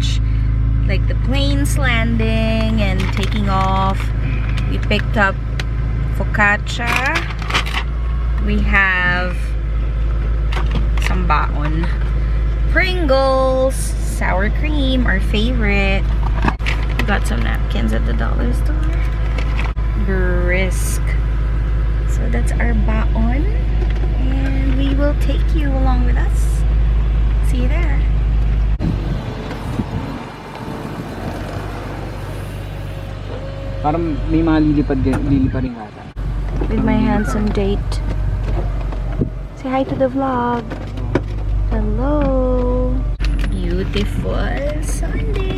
watch like the planes landing and taking off. We picked up focaccia. We have some baon. Pringles, sour cream, our favorite. We got some napkins at the dollar store. Brisk. So that's our baon. And we will take you along with us. See you there. Parang may mga lilipad rin ata. With my handsome date. Say hi to the vlog. Hello. Beautiful Sunday.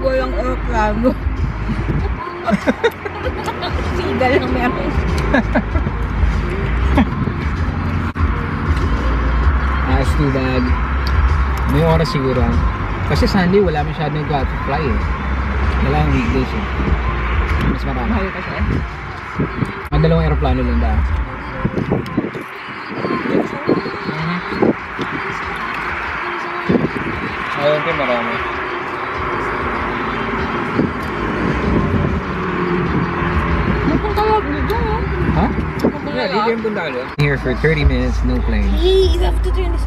Walang aeroplano. Sigal lang meron. That's too bad. May oras siguro. Kasi Sunday wala masyadong fly eh. Wala ang weekdays eh. Mas marami. Mahal kasi. Ang dalawang aeroplano lang dahil. Ayun din marami. Huh? Yeah, dito yung punta ka. Here for 30 minutes, no plane. Hey, you have to turn this.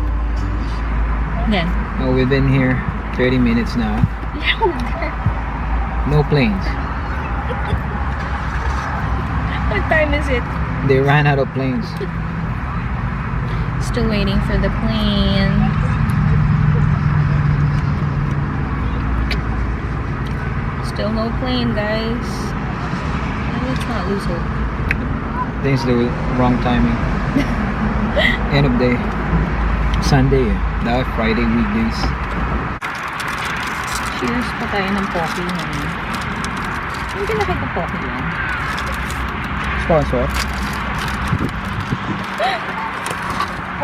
Then. Oh, we've been here 30 minutes now. No planes. What time is it? They ran out of planes. Still waiting for the plane. Still no plane, guys. Let's not lose hope. I think it's the wrong timing. End of day. Sunday eh. Dapat Friday weekdays. Cheers pa tayo ng coffee ngayon. Hindi na kayo coffee lang. Sponsor?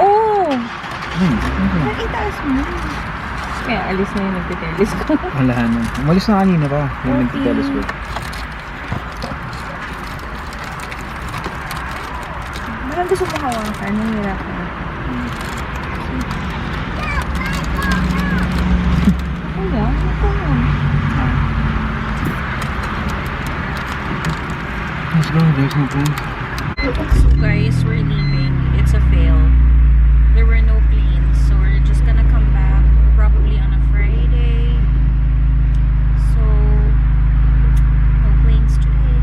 Oh! Nakitaas mo. Kaya alis na yung nagtitelescope. Wala na. Umalis na kanina pa. Yung nagtitelescope. Parang gusto mo hawakan. Nahihirap na. Ako yan? Ako yan. Let's go. There's no plane. So guys, we're leaving. It's a fail. There were no planes. So we're just gonna come back. Probably on a Friday. So, no planes today.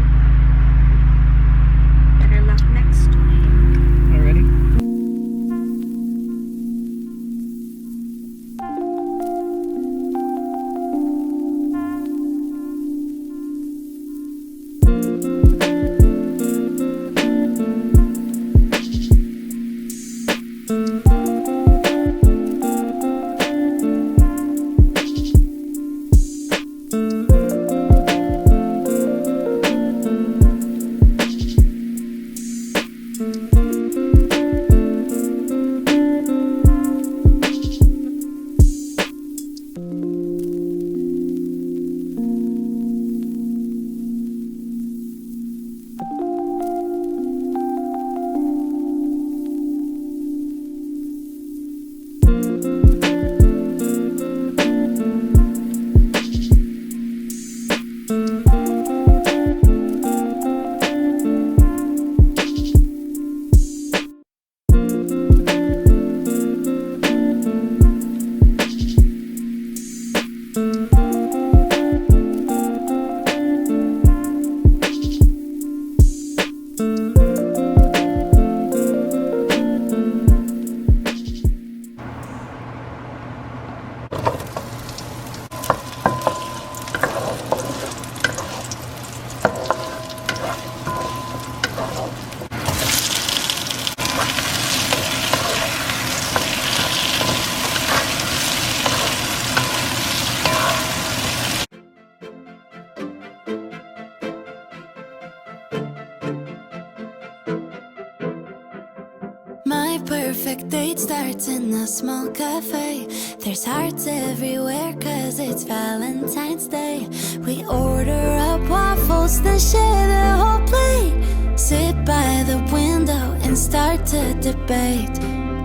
perfect date starts in a small cafe. There's hearts everywhere cause it's Valentine's Day. We order up waffles, then share the whole plate. Sit by the window and start to debate.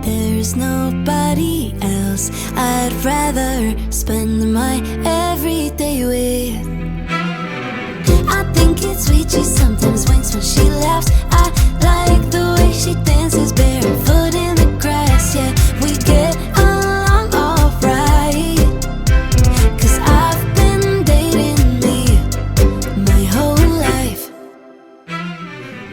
There's nobody else I'd rather spend my everyday with. I think it's sweet, she sometimes winks when she laughs. I like the way she dances barefoot in the grass. Yeah, we get along alright, cause I've been dating me my whole life.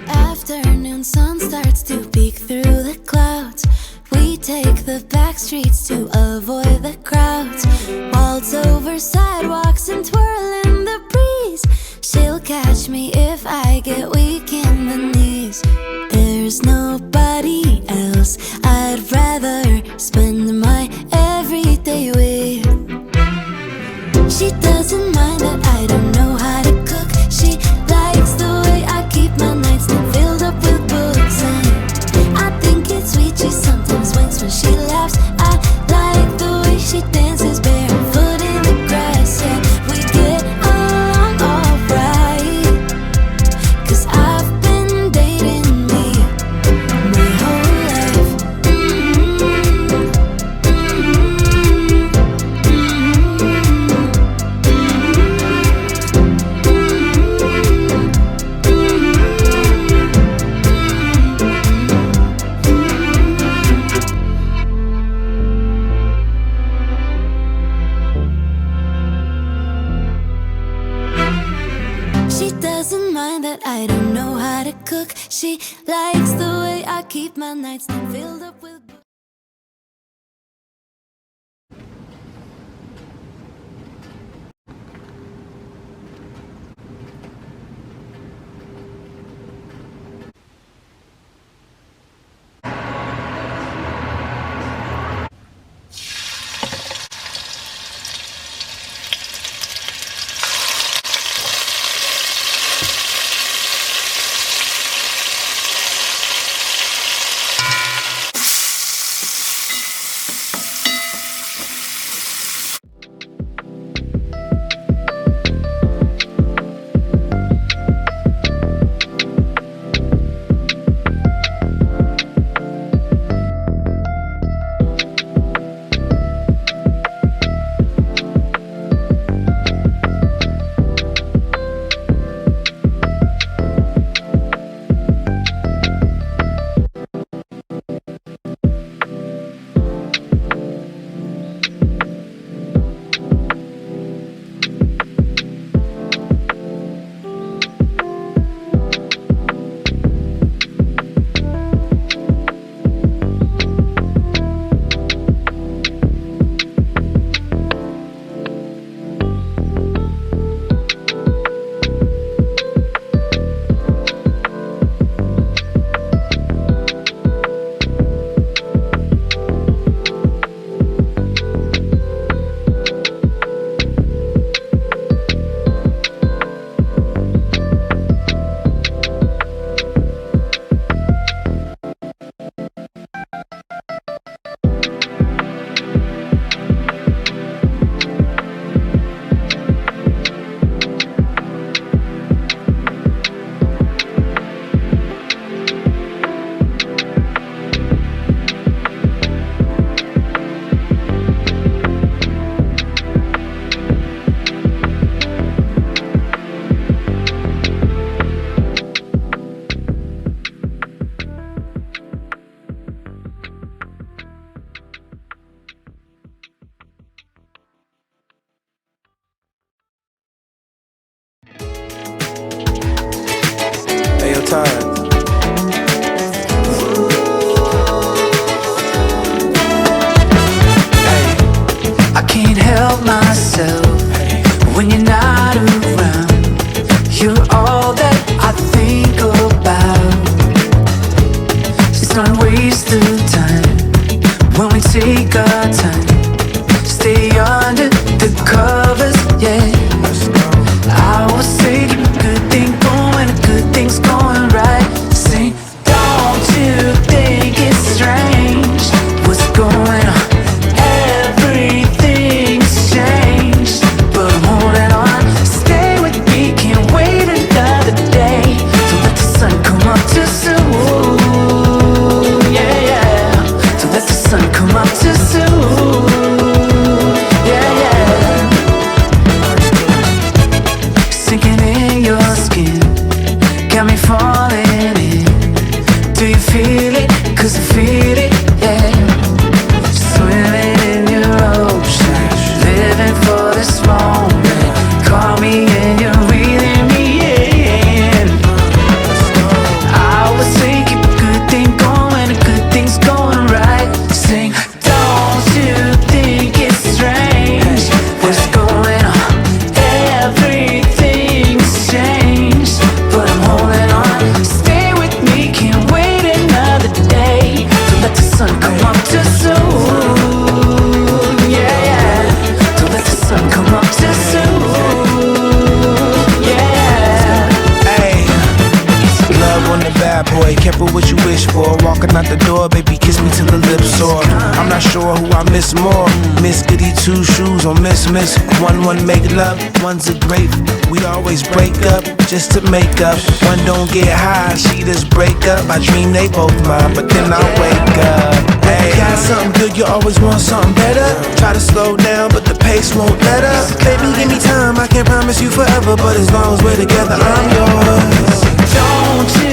Afternoon sun starts to peek through the clouds. We take the back streets to avoid the crowds. Waltz over sidewalks and twirl in the breeze. She'll catch me if I get weak in the knees. There's nobody else I'd rather spend my everyday with. She doesn't mind that I don't know how to cook. She likes the way I keep my nightstand filled up with books. And I think it's sweet, she sometimes winks when she laughs. I like the way she dances barefoot in the grass. Yeah, we get along alright, cause I've been dating me my whole life. She doesn't mind that I don't know how to cook. She likes the way I keep my nightstand filled up with books. Time. I can't help myself when you're not around. You're all that I think about. It's not a waste of time when we take our time. Stay under the covers, yeah. I will say good thing going, good thing's going right. Say, don't you think it's strange falling in. Do you feel it? 'Cause I feel it, yeah. Swimming in your ocean, living for this moment. Call me and you're reeling me in. I was thinking a good thing going, a good thing's going right. Sing, don't you think it's strange what's going on? Everything's changed, but I'm holding on. Stay with me, can't wait another day. Don't let the sun come up too soon. Yeah, yeah. Don't let the sun come up too soon. Yeah. Hey, love on the bad boy, careful what you wish for. Walking out the door, baby, kiss me till the lips sore. I'm not sure who I miss more. Miss Goody two shoes or Miss. One make love, one's a grape. We always break up just to make up. One don't get high, she just break up. I dream they both mine, but then I wake up. Hey, got something good, you always want something better. Try to slow down, but the pace won't let up. Baby, give me time, I can't promise you forever, but as long as we're together, I'm yours. Don't you